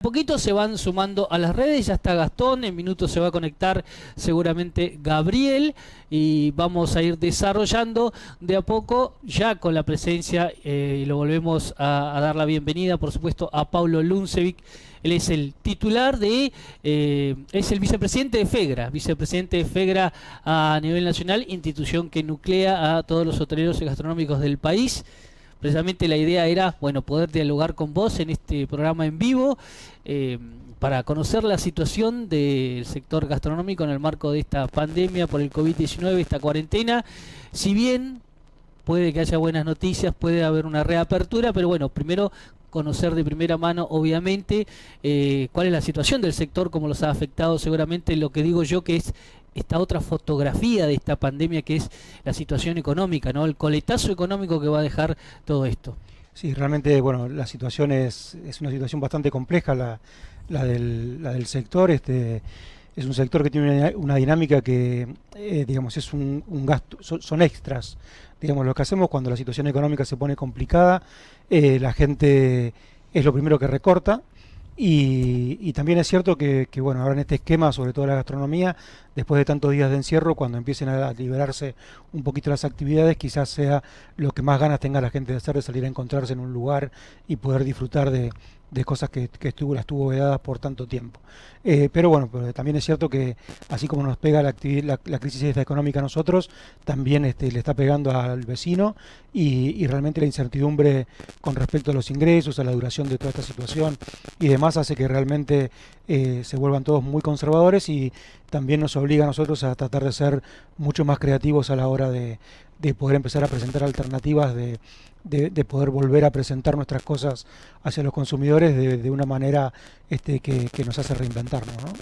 Poquito se van sumando a las redes, ya está Gastón, en minutos se va a conectar seguramente Gabriel y vamos a ir desarrollando de a poco ya con la presencia y lo volvemos a dar la bienvenida por supuesto a Paulo Luncevic. Él es el titular es el vicepresidente de FEGRA a nivel nacional, institución que nuclea a todos los hoteleros y gastronómicos del país. Precisamente la idea era, bueno, poder dialogar con vos en este programa en vivo para conocer la situación del sector gastronómico en el marco de esta pandemia por el COVID-19, esta cuarentena. Si bien puede que haya buenas noticias, puede haber una reapertura, pero bueno, primero conocer de primera mano, obviamente, cuál es la situación del sector, cómo los ha afectado seguramente lo que digo yo que es esta otra fotografía de esta pandemia que es la situación económica, ¿no? El coletazo económico que va a dejar todo esto. Sí, realmente, bueno, la situación es una situación bastante compleja, la del sector. Es un sector que tiene una dinámica que, digamos, es un gasto, son extras. Digamos, lo que hacemos cuando la situación económica se pone complicada, la gente es lo primero que recorta. Y también es cierto que, bueno, ahora en este esquema, sobre todo la gastronomía, después de tantos días de encierro, cuando empiecen a liberarse un poquito las actividades, quizás sea lo que más ganas tenga la gente de hacer, de salir a encontrarse en un lugar y poder disfrutar de cosas las tuvo vedadas por tanto tiempo. Pero bueno, pero también es cierto que así como nos pega la crisis esta económica a nosotros, también le está pegando al vecino y realmente la incertidumbre con respecto a los ingresos, a la duración de toda esta situación y demás hace que realmente se vuelvan todos muy conservadores y también nos obliga a nosotros a tratar de ser mucho más creativos a la hora de poder empezar a presentar alternativas, de poder volver a presentar nuestras cosas hacia los consumidores de una manera que nos hace reinventarnos, ¿no?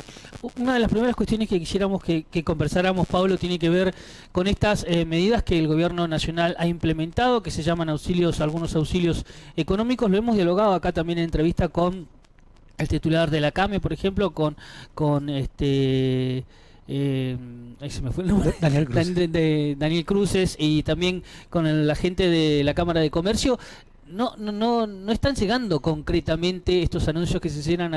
Una de las primeras cuestiones que quisiéramos que conversáramos, Pablo, tiene que ver con estas medidas que el gobierno nacional ha implementado, que se llaman auxilios, algunos auxilios económicos. Lo hemos dialogado acá también en entrevista con el titular de la CAME, por ejemplo, con ahí se me fue el nombre. Daniel Cruz. Daniel Cruces y también con la gente de la Cámara de Comercio. No están llegando concretamente estos anuncios que se hicieron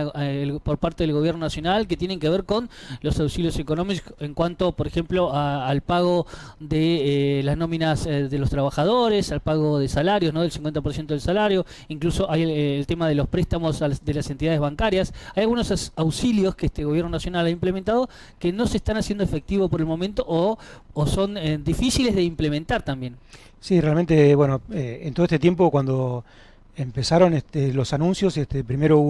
por parte del gobierno nacional que tienen que ver con los auxilios económicos en cuanto, por ejemplo, al pago de las nóminas de los trabajadores, al pago de salarios, ¿no? Del 50% del salario, incluso hay el tema de los préstamos de las entidades bancarias. Hay algunos auxilios que este gobierno nacional ha implementado que no se están haciendo efectivo por el momento o son difíciles de implementar también. Sí, realmente, bueno, en todo este tiempo cuando empezaron los anuncios, primero hubo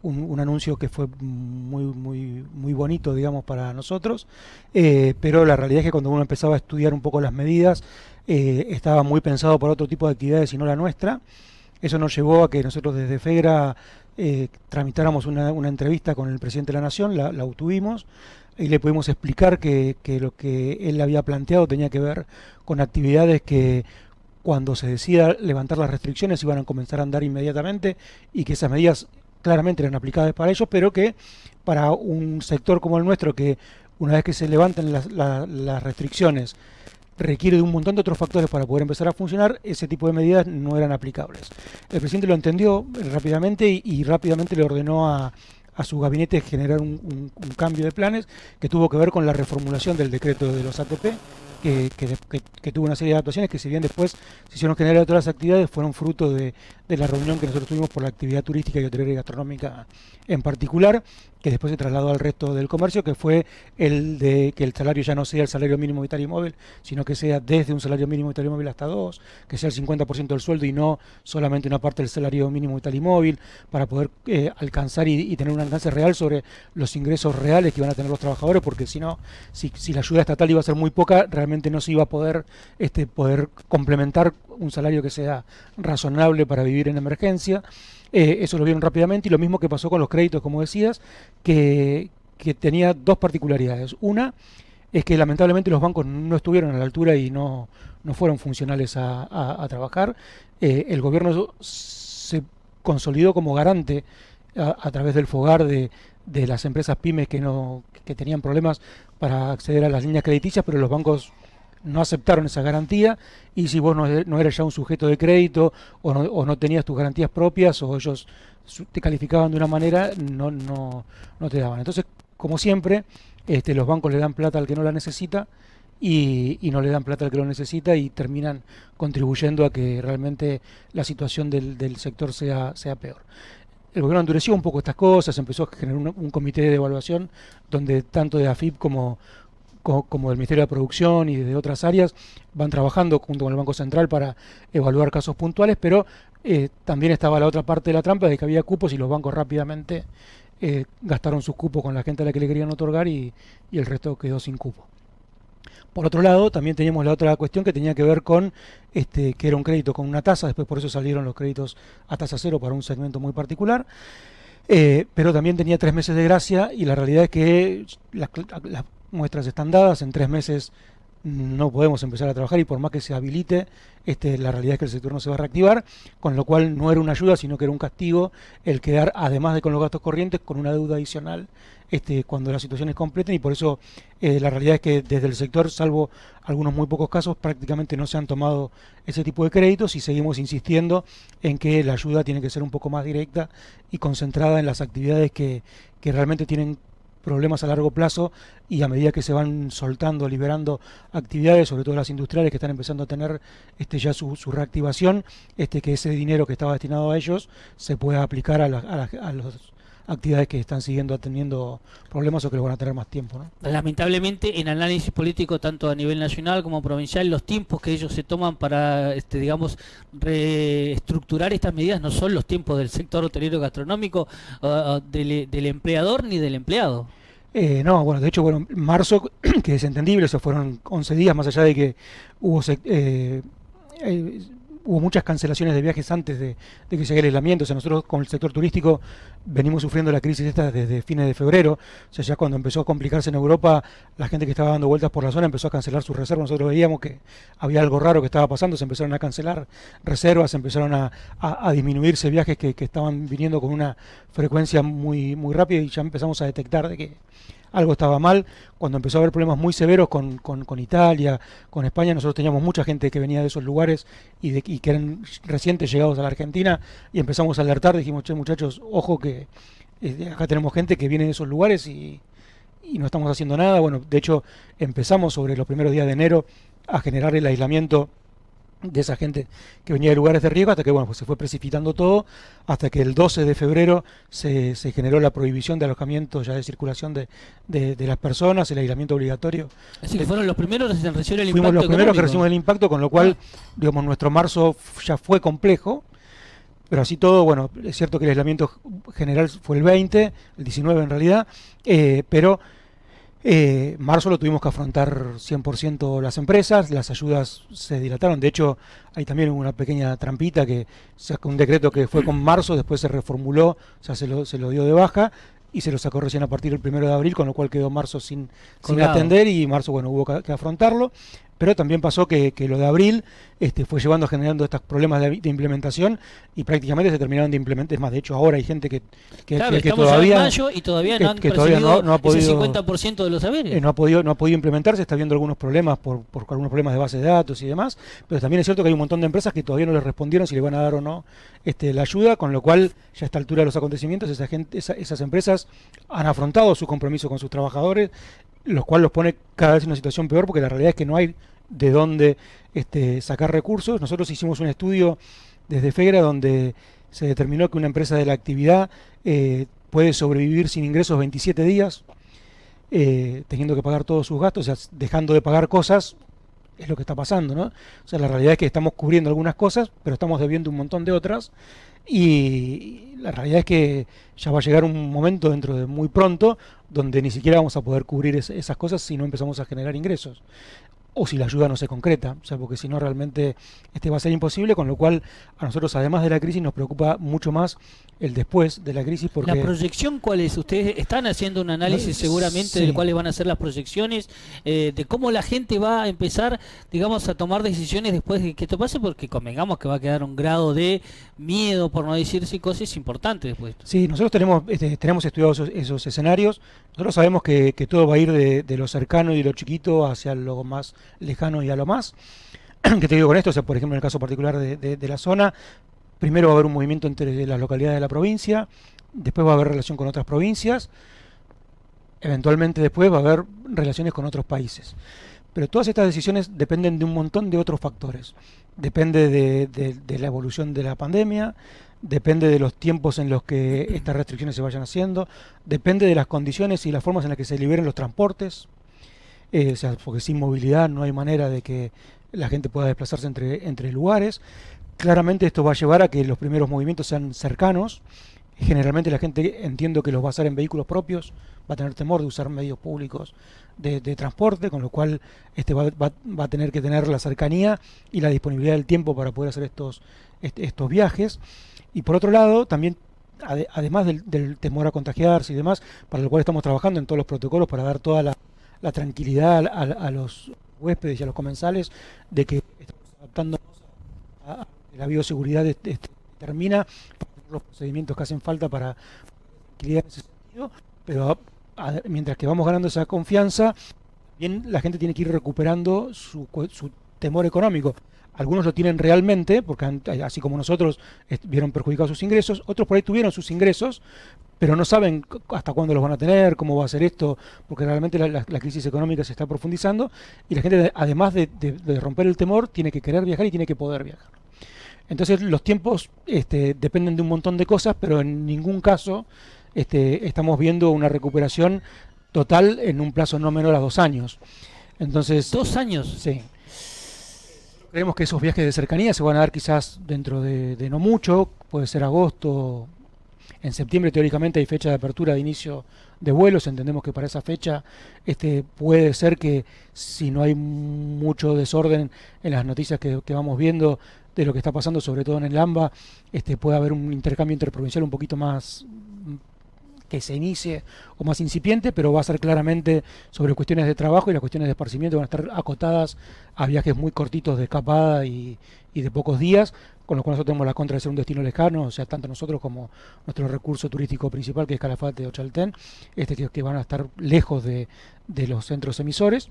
un anuncio que fue muy bonito, digamos, para nosotros, pero la realidad es que cuando uno empezaba a estudiar un poco las medidas, estaba muy pensado por otro tipo de actividades y no la nuestra. Eso nos llevó a que nosotros desde FEGRA tramitáramos una entrevista con el presidente de la Nación, la obtuvimos, y le pudimos explicar que lo que él había planteado tenía que ver con actividades que cuando se decida levantar las restricciones iban a comenzar a andar inmediatamente y que esas medidas claramente eran aplicables para ellos, pero que para un sector como el nuestro, que una vez que se levanten las restricciones requiere de un montón de otros factores para poder empezar a funcionar, ese tipo de medidas no eran aplicables. El presidente lo entendió rápidamente y rápidamente le ordenó a su gabinete generar un cambio de planes que tuvo que ver con la reformulación del decreto de los ATP, que tuvo una serie de adaptaciones que si bien después se hicieron generar otras actividades, fueron fruto de la reunión que nosotros tuvimos por la actividad turística y hotelera y gastronómica en particular, que después se trasladó al resto del comercio, que fue el de que el salario ya no sea el salario mínimo vital y móvil, sino que sea desde un salario mínimo vital y móvil hasta dos, que sea el 50% del sueldo y no solamente una parte del salario mínimo vital y móvil, para poder alcanzar y tener un alcance real sobre los ingresos reales que van a tener los trabajadores, porque si no, si la ayuda estatal iba a ser muy poca, realmente no se iba a poder complementar un salario que sea razonable para vivir en emergencia. Eso lo vieron rápidamente y lo mismo que pasó con los créditos, como decías, que tenía dos particularidades. Una es que lamentablemente los bancos no estuvieron a la altura y no fueron funcionales a trabajar. El gobierno se consolidó como garante a través del FOGAR de las empresas pymes que tenían problemas para acceder a las líneas crediticias, pero los bancos no aceptaron esa garantía, y si vos no eras ya un sujeto de crédito o no tenías tus garantías propias, o ellos te calificaban de una manera, no te daban. Entonces, como siempre, los bancos le dan plata al que no la necesita, y no le dan plata al que lo necesita, y terminan contribuyendo a que realmente la situación del sector sea peor. El gobierno endureció un poco estas cosas, empezó a generar un comité de evaluación donde tanto de AFIP como del Ministerio de Producción y de otras áreas van trabajando junto con el Banco Central para evaluar casos puntuales, pero también estaba la otra parte de la trampa de que había cupos y los bancos rápidamente gastaron sus cupos con la gente a la que le querían otorgar, y el resto quedó sin cupo. Por otro lado, también teníamos la otra cuestión que tenía que ver con que era un crédito con una tasa, después por eso salieron los créditos a tasa cero para un segmento muy particular, pero también tenía 3 meses de gracia, y la realidad es que las muestras están dadas, en 3 meses no podemos empezar a trabajar, y por más que se habilite, la realidad es que el sector no se va a reactivar, con lo cual no era una ayuda, sino que era un castigo el quedar, además de con los gastos corrientes, con una deuda adicional cuando las situaciones completen, y por eso la realidad es que desde el sector, salvo algunos muy pocos casos, prácticamente no se han tomado ese tipo de créditos, y seguimos insistiendo en que la ayuda tiene que ser un poco más directa y concentrada en las actividades que realmente tienen problemas a largo plazo, y a medida que se van soltando, liberando actividades, sobre todo las industriales que están empezando a tener ya su reactivación, que ese dinero que estaba destinado a ellos se pueda aplicar a las actividades que están siguiendo teniendo problemas o que lo van a tener más tiempo, ¿no? Lamentablemente, en análisis político, tanto a nivel nacional como provincial, los tiempos que ellos se toman para, digamos, reestructurar estas medidas no son los tiempos del sector hotelero gastronómico, del empleador ni del empleado. No, bueno, de hecho, marzo, que es entendible, eso fueron 11 días, más allá de que hubo muchas cancelaciones de viajes antes de que llegue el aislamiento. O sea, nosotros con el sector turístico venimos sufriendo la crisis esta desde fines de febrero. O sea, ya cuando empezó a complicarse en Europa, la gente que estaba dando vueltas por la zona empezó a cancelar sus reservas. Nosotros veíamos que había algo raro que estaba pasando, se empezaron a cancelar reservas, empezaron a disminuirse viajes que estaban viniendo con una frecuencia muy, muy rápida, y ya empezamos a detectar de que algo estaba mal. Cuando empezó a haber problemas muy severos con Italia, con España, nosotros teníamos mucha gente que venía de esos lugares y que eran recientes llegados a la Argentina, y empezamos a alertar, dijimos, che, muchachos, ojo que acá tenemos gente que viene de esos lugares y no estamos haciendo nada. Bueno, de hecho, empezamos sobre los primeros días de enero a generar el aislamiento de esa gente que venía de lugares de riesgo, hasta que pues se fue precipitando todo, hasta que el 12 de febrero se generó la prohibición de alojamiento ya de circulación de las personas, el aislamiento obligatorio. Así que fueron los primeros que recibieron el impacto. Fuimos los primeros económico. que recibimos el impacto, con lo cual, digamos, nuestro marzo ya fue complejo, pero así todo, bueno, es cierto que el aislamiento general fue el 20, el 19 en realidad, pero marzo lo tuvimos que afrontar 100% las empresas, las ayudas se dilataron. De hecho, hay también una pequeña trampita, que sacó un decreto que fue con marzo, después se reformuló, o sea, se lo dio de baja, y se lo sacó recién a partir del 1 de abril, con lo cual quedó marzo sin atender, y marzo, bueno, hubo que afrontarlo. Pero también pasó que lo de abril fue generando estos problemas de implementación, y prácticamente se terminaron de implementar. Es más, de hecho, ahora hay gente que todavía en mayo y todavía no han recibido no ha podido, ese 50% de los saberes. No ha podido implementarse, está habiendo algunos problemas por algunos problemas de base de datos y demás, pero también es cierto que hay un montón de empresas que todavía no les respondieron si le van a dar o no la ayuda, con lo cual, ya a esta altura de los acontecimientos, esas empresas han afrontado su compromiso con sus trabajadores, los cual los pone cada vez en una situación peor, porque la realidad es que no hay de dónde sacar recursos. Nosotros hicimos un estudio desde FEGRA donde se determinó que una empresa de la actividad puede sobrevivir sin ingresos 27 días, teniendo que pagar todos sus gastos, o sea, dejando de pagar cosas. Es lo que está pasando, ¿no? O sea, la realidad es que estamos cubriendo algunas cosas, pero estamos debiendo un montón de otras, y la realidad es que ya va a llegar un momento dentro de muy pronto donde ni siquiera vamos a poder cubrir esas cosas si no empezamos a generar ingresos, o si la ayuda no se concreta, o sea, porque si no realmente va a ser imposible, con lo cual a nosotros, además de la crisis, nos preocupa mucho más el después de la crisis. Porque ¿la proyección cuál es? Ustedes están haciendo un análisis seguramente sí, de cuáles van a ser las proyecciones, de cómo la gente va a empezar, digamos, a tomar decisiones después de que esto pase, porque convengamos que va a quedar un grado de miedo, por no decir psicosis, importante después. Sí, nosotros tenemos estudiados esos escenarios. Nosotros sabemos que todo va a ir de lo cercano y lo chiquito hacia lo más lejano y a lo más. ¿Qué te digo con esto? O sea, por ejemplo, en el caso particular de la zona, primero va a haber un movimiento entre las localidades de la provincia, después va a haber relación con otras provincias, eventualmente después va a haber relaciones con otros países. Pero todas estas decisiones dependen de un montón de otros factores. Depende de la evolución de la pandemia, depende de los tiempos en los que estas restricciones se vayan haciendo, depende de las condiciones y las formas en las que se liberen los transportes, o sea, porque sin movilidad no hay manera de que la gente pueda desplazarse entre lugares. Claramente esto va a llevar a que los primeros movimientos sean cercanos. Generalmente la gente, entiendo que los va a hacer en vehículos propios, va a tener temor de usar medios públicos de transporte, con lo cual va a tener que tener la cercanía y la disponibilidad del tiempo para poder hacer estos viajes. Y por otro lado, también, además del temor a contagiarse y demás, para lo cual estamos trabajando en todos los protocolos para dar toda la tranquilidad a los huéspedes y a los comensales de que estamos adaptándonos a que la bioseguridad termina los procedimientos que hacen falta para tranquilidad en ese sentido, pero mientras que vamos ganando esa confianza, bien la gente tiene que ir recuperando su temor económico. Algunos lo tienen realmente, porque así como nosotros vieron perjudicados sus ingresos, otros por ahí tuvieron sus ingresos, pero no saben hasta cuándo los van a tener, cómo va a ser esto, porque realmente la crisis económica se está profundizando y la gente, además de romper el temor, tiene que querer viajar y tiene que poder viajar. Entonces los tiempos dependen de un montón de cosas, pero en ningún caso estamos viendo una recuperación total en un plazo no menor a 2 años. Entonces, 2 años. Sí. Creemos que esos viajes de cercanía se van a dar quizás dentro de no mucho, puede ser agosto. En septiembre teóricamente hay fecha de apertura de inicio de vuelos, entendemos que para esa fecha puede ser que si no hay mucho desorden en las noticias que vamos viendo de lo que está pasando, sobre todo en el AMBA, puede haber un intercambio interprovincial un poquito más que se inicie o más incipiente, pero va a ser claramente sobre cuestiones de trabajo, y las cuestiones de esparcimiento van a estar acotadas a viajes muy cortitos de escapada y de pocos días, con lo cual nosotros tenemos la contra de ser un destino lejano, o sea, tanto nosotros como nuestro recurso turístico principal, que es Calafate o Chaltén, que van a estar lejos de los centros emisores.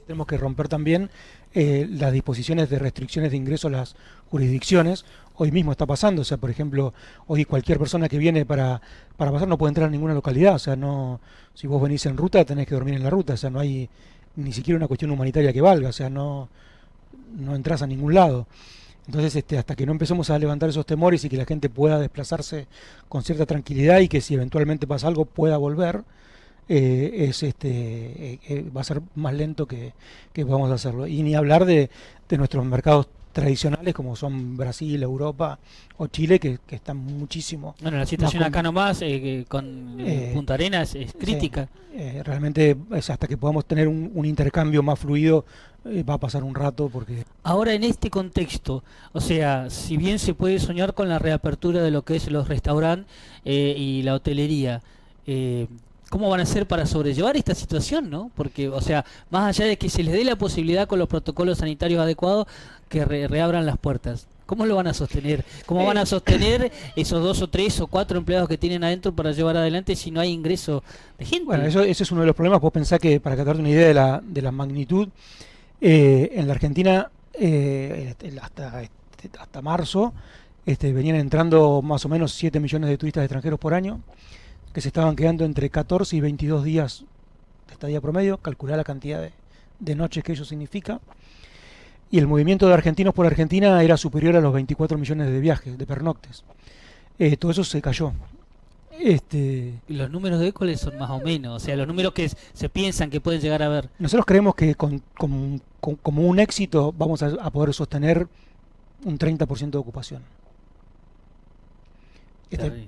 Tenemos que romper también las disposiciones de restricciones de ingreso a las jurisdicciones. Hoy mismo está pasando, o sea, por ejemplo, hoy cualquier persona que viene para pasar no puede entrar a ninguna localidad, o sea, no, si vos venís en ruta tenés que dormir en la ruta, o sea, no hay ni siquiera una cuestión humanitaria que valga, o sea, no entras a ningún lado. Entonces, hasta que no empecemos a levantar esos temores y que la gente pueda desplazarse con cierta tranquilidad y que si eventualmente pasa algo pueda volver, va a ser más lento que podamos hacerlo. Y ni hablar de nuestros mercados tradicionales como son Brasil, Europa o Chile, que están muchísimo. Bueno, la situación acá nomás con Punta Arenas es crítica. Realmente hasta que podamos tener un intercambio más fluido va a pasar un rato, porque... Ahora, en este contexto, o sea, si bien se puede soñar con la reapertura de lo que es los restaurantes y la hotelería, ¿cómo van a hacer para sobrellevar esta situación, no? Porque, o sea, más allá de que se les dé la posibilidad con los protocolos sanitarios adecuados que reabran las puertas, ¿cómo lo van a sostener? ¿Cómo van a sostener esos 2 o 3 o 4 empleados que tienen adentro para llevar adelante si no hay ingreso de gente? Bueno, ese es uno de los problemas. Vos pensás que, para que te darte una idea de la magnitud, en la Argentina hasta marzo venían entrando más o menos 7 millones de turistas extranjeros por año, que se estaban quedando entre 14 y 22 días de estadía promedio. Calcular la cantidad de noches que ello significa. Y el movimiento de argentinos por Argentina era superior a los 24 millones de viajes, de pernoctes. Todo eso se cayó. ¿Y los números de cuáles son más o menos? O sea, los números que se piensan que pueden llegar a ver. Nosotros creemos que como un éxito vamos a poder sostener un 30% de ocupación.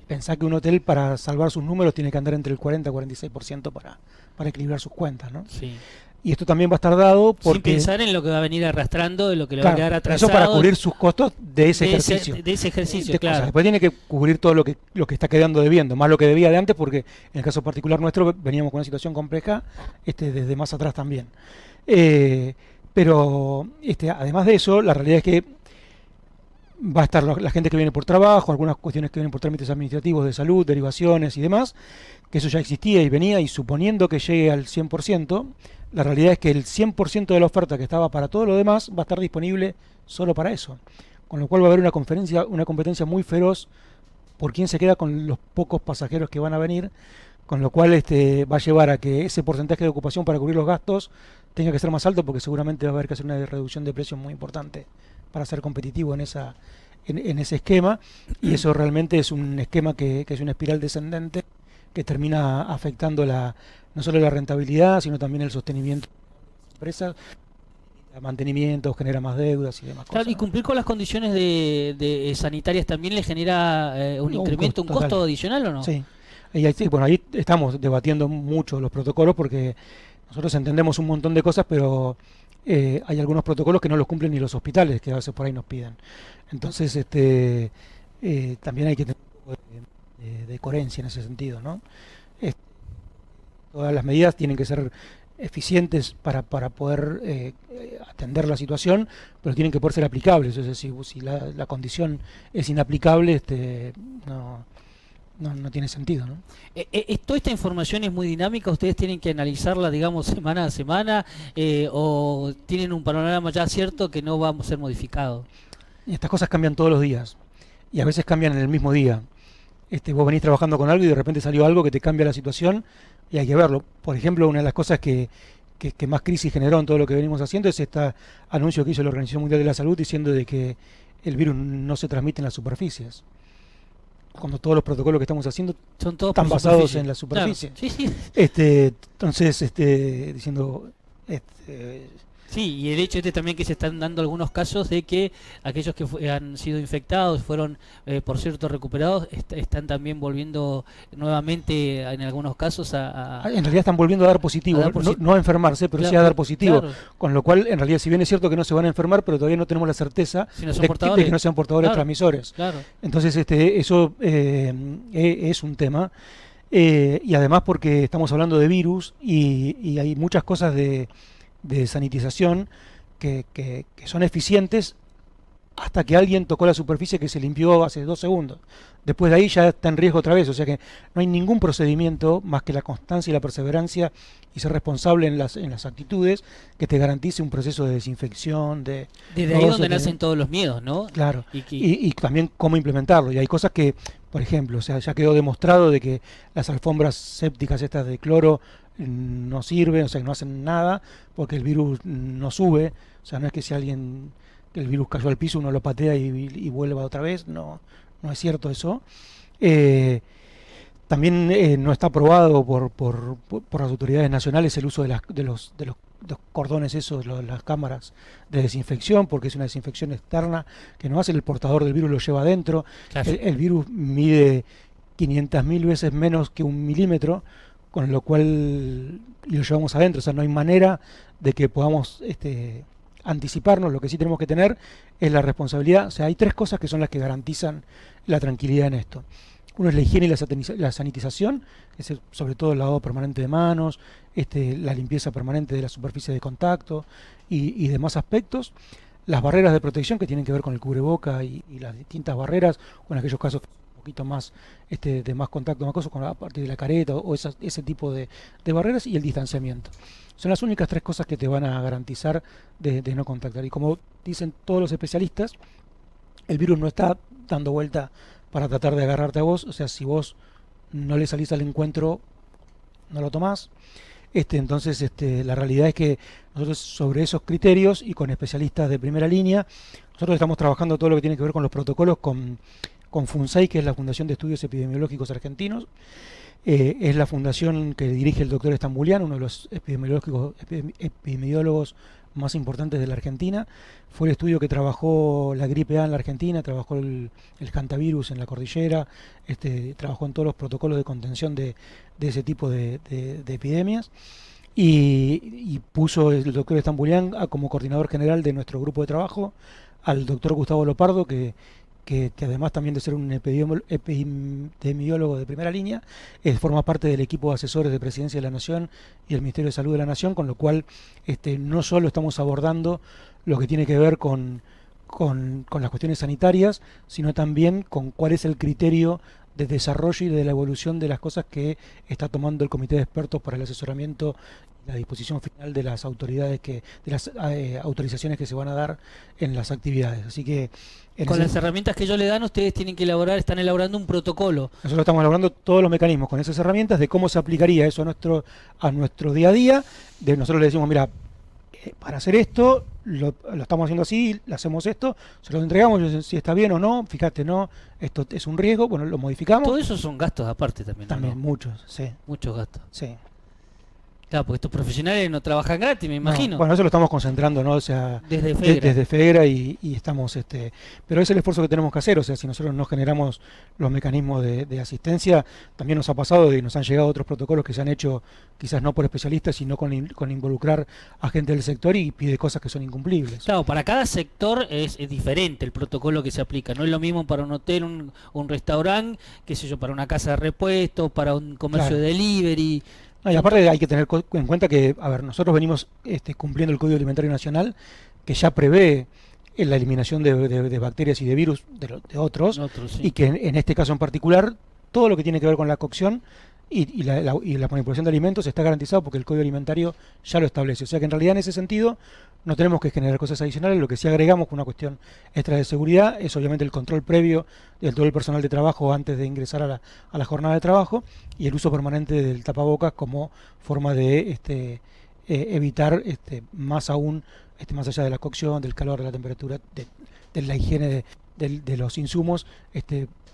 Pensá que un hotel, para salvar sus números, tiene que andar entre el 40 y 46% para equilibrar sus cuentas, ¿no? Sí. Y esto también va a estar dado porque... Sin pensar en lo que va a venir arrastrando, en lo que le va a quedar atrasado. Eso para cubrir sus costos de ese ejercicio. De ese ejercicio, claro. Después tiene que cubrir todo lo que está quedando debiendo, más lo que debía de antes, porque en el caso particular nuestro veníamos con una situación compleja desde más atrás también. Pero además de eso, la realidad es que va a estar la gente que viene por trabajo, algunas cuestiones que vienen por trámites administrativos de salud, derivaciones y demás, que eso ya existía y venía, y suponiendo que llegue al 100%, La realidad es que el 100% de la oferta que estaba para todo lo demás va a estar disponible solo para eso. Con lo cual va a haber una competencia muy feroz por quién se queda con los pocos pasajeros que van a venir, con lo cual va a llevar a que ese porcentaje de ocupación para cubrir los gastos tenga que ser más alto, porque seguramente va a haber que hacer una reducción de precios muy importante para ser competitivo en ese esquema, y eso realmente es un esquema que es una espiral descendente que termina afectando no solo la rentabilidad, sino también el sostenimiento de las empresas, el mantenimiento, genera más deudas y demás Claro, cosas, y cumplir con las condiciones de sanitarias también le genera un incremento, un costo adicional, ¿o no? Sí. Bueno, ahí estamos debatiendo mucho los protocolos, porque nosotros entendemos un montón de cosas, pero hay algunos protocolos que no los cumplen ni los hospitales, que a veces por ahí nos piden. Entonces, también hay que tener un poco de coherencia en ese sentido, ¿no? Este, Todas las medidas tienen que ser eficientes para poder atender la situación, pero tienen que poder ser aplicables. Es decir, si la condición es inaplicable, no tiene sentido, ¿no? ¿Toda esta información es muy dinámica? ¿Ustedes tienen que analizarla, digamos, semana a semana? ¿O tienen un panorama ya cierto que no va a ser modificado? Y estas cosas cambian todos los días, y a veces cambian en el mismo día. Vos venís trabajando con algo y de repente salió algo que te cambia la situación y hay que verlo. Por ejemplo, una de las cosas que más crisis generó en todo lo que venimos haciendo es este anuncio que hizo la Organización Mundial de la Salud diciendo de que el virus no se transmite en las superficies, cuando todos los protocolos que estamos haciendo son todos están basados en la superficie. Claro. Sí, sí. Entonces, diciendo... Sí, y el hecho también que se están dando algunos casos de que aquellos que han sido infectados, fueron por cierto recuperados, están también volviendo nuevamente en algunos casos En realidad están volviendo a dar positivo, no a enfermarse, pero sí a dar positivo. Claro. Con lo cual, en realidad, si bien es cierto que no se van a enfermar, pero todavía no tenemos la certeza de que no sean portadores transmisores. Claro. Entonces, eso es un tema. Y además porque estamos hablando de virus y hay muchas cosas de sanitización que son eficientes hasta que alguien tocó la superficie que se limpió hace 2 segundos. Después de ahí ya está en riesgo otra vez, o sea que no hay ningún procedimiento más que la constancia y la perseverancia y ser responsable en las actitudes que te garantice un proceso de desinfección. Desde ahí donde nacen todos los miedos, ¿no? Claro, y también cómo implementarlo. Y hay cosas que, por ejemplo, o sea, ya quedó demostrado de que las alfombras sépticas estas de cloro no sirven, o sea, que no hacen nada, porque el virus no sube. O sea, no es que si el virus cayó al piso, uno lo patea y vuelva otra vez. No es cierto eso. También no está aprobado por las autoridades nacionales el uso de los cordones esos, las cámaras de desinfección, porque es una desinfección externa que no hace, el portador del virus lo lleva adentro. Claro. El virus mide 500.000 veces menos que 1 milímetro, con lo cual lo llevamos adentro. O sea, no hay manera de que podamos anticiparnos. Lo que sí tenemos que tener es la responsabilidad. O sea, hay 3 cosas que son las que garantizan la tranquilidad en esto. Uno es la higiene y la sanitización, es sobre todo el lavado permanente de manos, la limpieza permanente de la superficie de contacto y demás aspectos. Las barreras de protección que tienen que ver con el cubreboca y las distintas barreras, o en aquellos casos un poquito más de más contacto, más cosas, a partir de la careta o ese tipo de barreras, y el distanciamiento. Son las únicas 3 cosas que te van a garantizar de no contactar. Y como dicen todos los especialistas, el virus no está dando vuelta para tratar de agarrarte a vos. O sea, si vos no le salís al encuentro, no lo tomás. Entonces, la realidad es que nosotros, sobre esos criterios y con especialistas de primera línea, nosotros estamos trabajando todo lo que tiene que ver con los protocolos con FUNSEI, que es la Fundación de Estudios Epidemiológicos Argentinos. Es la fundación que dirige el doctor Stambulian, uno de los epidemiólogos más importantes de la Argentina. Fue el estudio que trabajó la gripe A en la Argentina, trabajó el hantavirus en la cordillera, trabajó en todos los protocolos de contención de ese tipo de epidemias, y puso el doctor Stambulian como coordinador general de nuestro grupo de trabajo al doctor Gustavo Lopardo, que además también de ser un epidemiólogo de primera línea, forma parte del equipo de asesores de Presidencia de la Nación y el Ministerio de Salud de la Nación, con lo cual no solo estamos abordando lo que tiene que ver con las cuestiones sanitarias, sino también con cuál es el criterio de desarrollo y de la evolución de las cosas que está tomando el Comité de Expertos para el Asesoramiento la disposición final de las autoridades de las autorizaciones que se van a dar en las actividades. Así que con las herramientas que ellos le dan, ustedes tienen que están elaborando un protocolo. Nosotros estamos elaborando todos los mecanismos con esas herramientas de cómo se aplicaría eso a nuestro día a día. Nosotros le decimos, mira, para hacer esto, lo estamos haciendo así, le hacemos esto, se lo entregamos, si está bien o no, fíjate, no, esto es un riesgo, bueno, lo modificamos. Todo eso son gastos aparte también. También, ¿no? muchos, sí. Muchos gastos. Sí. Claro, porque estos profesionales no trabajan gratis, me imagino. No, bueno, eso lo estamos concentrando, ¿no? O sea, desde FEGRA. Desde FEGRA y estamos, pero es el esfuerzo que tenemos que hacer, o sea, si nosotros no generamos los mecanismos de asistencia, también nos ha pasado de que nos han llegado otros protocolos que se han hecho, quizás no por especialistas, sino con involucrar a gente del sector y pide cosas que son incumplibles. Claro, para cada sector es diferente el protocolo que se aplica. No es lo mismo para un hotel, un restaurante, qué sé yo, para una casa de repuestos, para un comercio de delivery. No, y aparte hay que tener en cuenta que, a ver, nosotros venimos cumpliendo el Código Alimentario Nacional, que ya prevé la eliminación de bacterias y de virus de otros, sí. Y que en este caso en particular, todo lo que tiene que ver con la cocción y la manipulación de alimentos está garantizado porque el Código Alimentario ya lo establece. O sea que en realidad en ese sentido no tenemos que generar cosas adicionales. Lo que sí agregamos con una cuestión extra de seguridad es obviamente el control previo de todo el personal de trabajo antes de ingresar a la jornada de trabajo y el uso permanente del tapabocas como forma de evitar más aún, más allá de la cocción, del calor, de la temperatura, de la higiene de los insumos,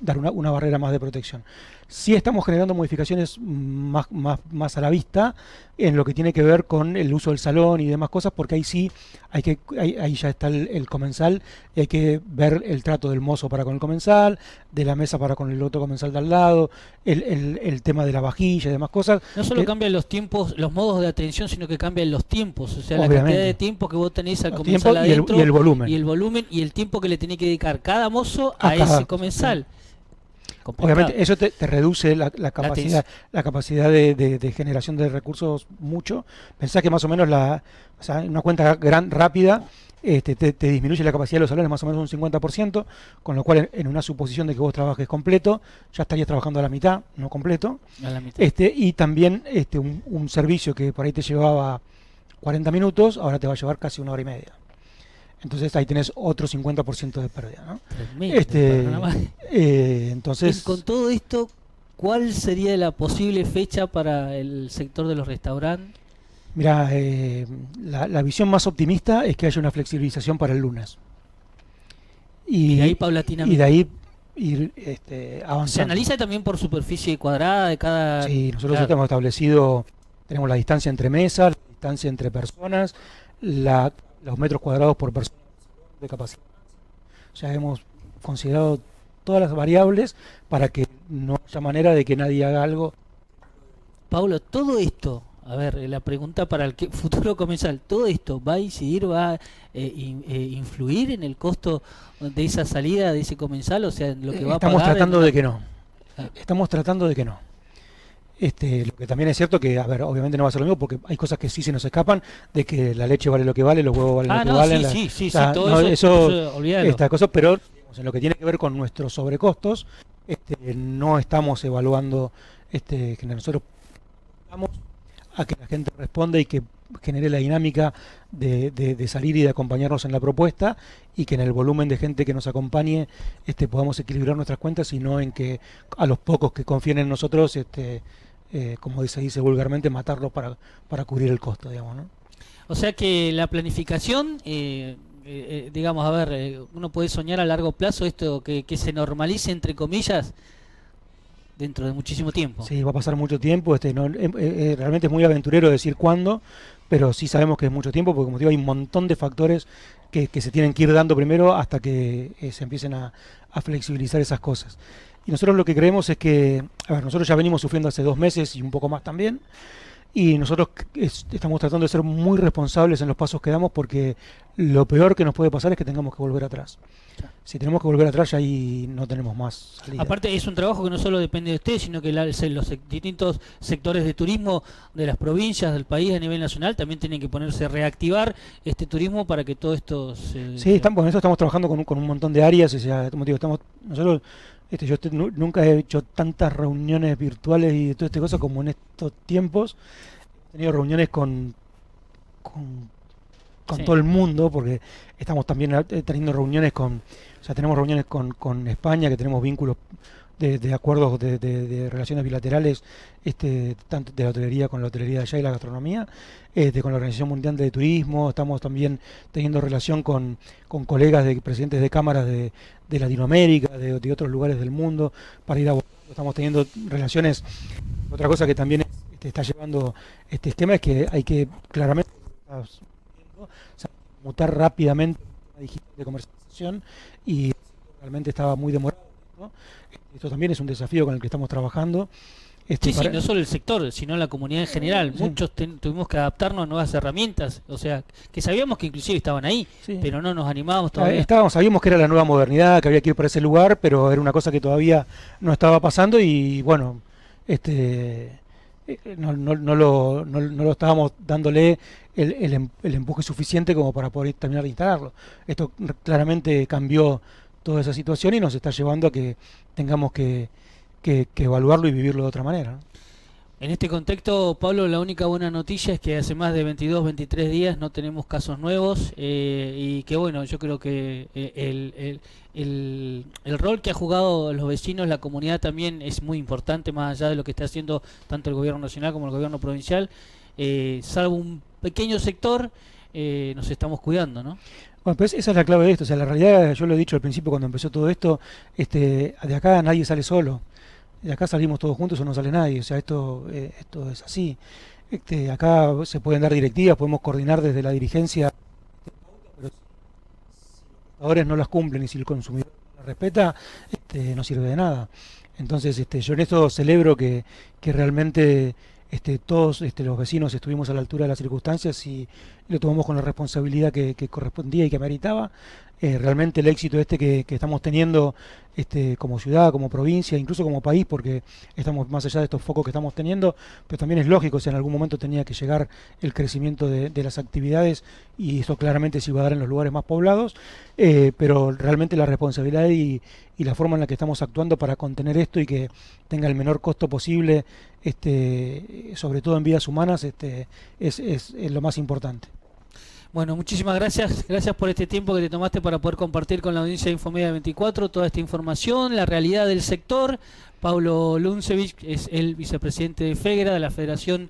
dar una barrera más de protección. Sí estamos generando modificaciones más a la vista en lo que tiene que ver con el uso del salón y demás cosas, porque ahí sí ahí ya está el comensal y hay que ver el trato del mozo para con el comensal, de la mesa para con el otro comensal de al lado, el tema de la vajilla y demás cosas. No solo cambian los tiempos, los modos de atención, sino que cambian los tiempos, o sea, obviamente, la cantidad de tiempo que vos tenés al comensal adentro y el volumen. Y el volumen y el tiempo que le tenés que dedicar cada mozo a ese comensal. Sí. Obviamente eso te reduce la capacidad de generación de recursos mucho. Pensá que más o menos una cuenta rápida te disminuye la capacidad de los salones más o menos un 50%, con lo cual en una suposición de que vos trabajes completo, ya estarías trabajando a la mitad, no completo. A la mitad. Y también un servicio que por ahí te llevaba 40 minutos, ahora te va a llevar casi 1 hora y media. Entonces ahí tenés otro 50% de pérdida, ¿no? Entonces, con todo esto, ¿cuál sería la posible fecha para el sector de los restaurantes? Mira, la visión más optimista es que haya una flexibilización para el lunes. Y de ahí paulatinamente. Y de ahí ir avanzando. ¿Se analiza también por superficie cuadrada de cada...? Sí, nosotros hemos establecido, tenemos la distancia entre mesas, la distancia entre personas, los metros cuadrados por persona de capacidad. O sea, hemos considerado todas las variables para que no haya manera de que nadie haga algo. Paulo, todo esto, a ver, la pregunta para el futuro comensal, ¿todo esto va a incidir, va a influir en el costo de esa salida de ese comensal? O sea, lo que va a pagar... Estamos tratando de que no. Estamos tratando de que no. Lo que también es cierto que, a ver, obviamente no va a ser lo mismo porque hay cosas que sí se nos escapan, de que la leche vale lo que vale, los huevos valen lo que valen. Sí, todo eso olvídalo. Esta cosa, pero digamos, en lo que tiene que ver con nuestros sobrecostos, no estamos evaluando que nosotros vamos a que la gente responda y que genere la dinámica de salir y de acompañarnos en la propuesta y que en el volumen de gente que nos acompañe podamos equilibrar nuestras cuentas y no en que a los pocos que confíen en nosotros como se dice vulgarmente, matarlos para cubrir el costo, digamos, ¿no? O sea que la planificación, digamos, a ver, uno puede soñar a largo plazo esto que se normalice, entre comillas, dentro de muchísimo tiempo. Sí, va a pasar mucho tiempo, realmente es muy aventurero decir cuándo, pero sí sabemos que es mucho tiempo, porque como digo, hay un montón de factores que se tienen que ir dando primero hasta que se empiecen a flexibilizar esas cosas. Y nosotros lo que creemos es que, a ver, nosotros ya venimos sufriendo hace 2 meses y un poco más también, y nosotros estamos tratando de ser muy responsables en los pasos que damos porque lo peor que nos puede pasar es que tengamos que volver atrás. Si tenemos que volver atrás, ya ahí no tenemos más salida. Aparte, es un trabajo que no solo depende de usted, sino que los distintos sectores de turismo de las provincias, del país a nivel nacional, también tienen que ponerse a reactivar este turismo para que todo esto se... Sí, con eso estamos trabajando con un montón de áreas. O sea, como digo, nosotros... yo nunca he hecho tantas reuniones virtuales y todas estas cosas como en estos tiempos. tenido reuniones con Sí. todo el mundo, porque estamos también teniendo reuniones o sea, tenemos reuniones con España, que tenemos vínculos de acuerdos de relaciones bilaterales, tanto de la hotelería con la hotelería de allá y la gastronomía, con la Organización Mundial de Turismo. Estamos también teniendo relación con colegas de presidentes de cámaras de Latinoamérica, de otros lugares del mundo, para ir a. Estamos teniendo relaciones. Otra cosa que también está llevando este esquema es que hay que claramente o sea, mutar rápidamente a digital de comercialización, y realmente estaba muy demorado, ¿no? Esto también es un desafío con el que estamos trabajando. Sí, sí, no solo el sector, sino la comunidad en general. Sí, Muchos tuvimos que adaptarnos a nuevas herramientas, o sea, que sabíamos que inclusive estaban ahí, sí. pero no nos animábamos todavía. Sabíamos que era la nueva modernidad, que había que ir para ese lugar, pero era una cosa que todavía no estaba pasando, y bueno, no lo estábamos dándole el empuje suficiente como para poder terminar de instalarlo. Esto claramente cambió toda esa situación y nos está llevando a que tengamos que evaluarlo y vivirlo de otra manera, ¿no? En este contexto, Pablo, la única buena noticia es que hace más de 22, 23 días no tenemos casos nuevos, y que bueno, yo creo que el rol que ha jugado los vecinos, la comunidad también es muy importante, más allá de lo que está haciendo tanto el gobierno nacional como el gobierno provincial. Salvo un pequeño sector, nos estamos cuidando, ¿no? Bueno, pues esa es la clave de esto. O sea, la realidad, yo lo he dicho al principio cuando empezó todo esto, de acá nadie sale solo. De acá salimos todos juntos o no sale nadie. O sea, esto es así. Acá se pueden dar directivas, podemos coordinar desde la dirigencia, pero si los prestadores no las cumplen y si el consumidor no las respeta, no sirve de nada. Entonces, yo en esto celebro que realmente todos los vecinos estuvimos a la altura de las circunstancias y lo tomamos con la responsabilidad que correspondía y que meritaba. Realmente el éxito que estamos teniendo, como ciudad, como provincia, incluso como país, porque estamos más allá de estos focos que estamos teniendo, pero también es lógico, o sea, en algún momento tenía que llegar el crecimiento de las actividades, y eso claramente se iba a dar en los lugares más poblados, pero realmente la responsabilidad y la forma en la que estamos actuando para contener esto y que tenga el menor costo posible, sobre todo en vidas humanas, es lo más importante. Bueno, muchísimas gracias. Gracias por este tiempo que te tomaste para poder compartir con la audiencia de Infomedia 24 toda esta información, la realidad del sector. Pablo Luncevich es el vicepresidente de FEGRA, de la Federación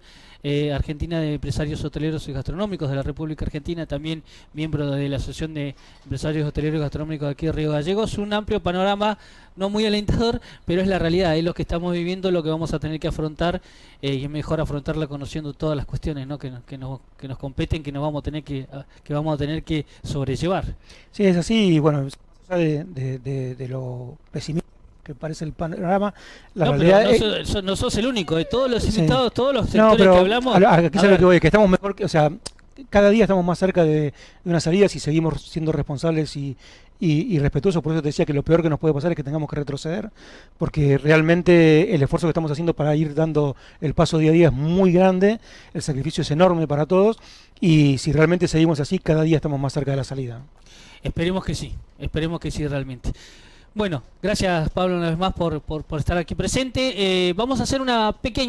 Argentina de Empresarios Hoteleros y Gastronómicos de la República Argentina, también miembro de la Asociación de Empresarios Hoteleros y Gastronómicos de aquí de Río Gallegos. Un amplio panorama, no muy alentador, pero es la realidad, es lo que estamos viviendo, lo que vamos a tener que afrontar, y es mejor afrontarla conociendo todas las cuestiones, ¿no? que nos competen, que vamos a tener que sobrellevar. Sí, es así, y bueno, más allá de lo pesimista que parece el panorama, la No, realidad pero no sos el único, de todos los sí. invitados, todos los No, sectores pero que hablamos. aquí es lo que voy, que estamos mejor, o sea, cada día estamos más cerca de una salida si seguimos siendo responsables y respetuosos. Por eso te decía que lo peor que nos puede pasar es que tengamos que retroceder, porque realmente el esfuerzo que estamos haciendo para ir dando el paso día a día es muy grande, el sacrificio es enorme para todos, y si realmente seguimos así, cada día estamos más cerca de la salida. Esperemos que sí realmente. Bueno, gracias Pablo una vez más por estar aquí presente. Vamos a hacer una pequeña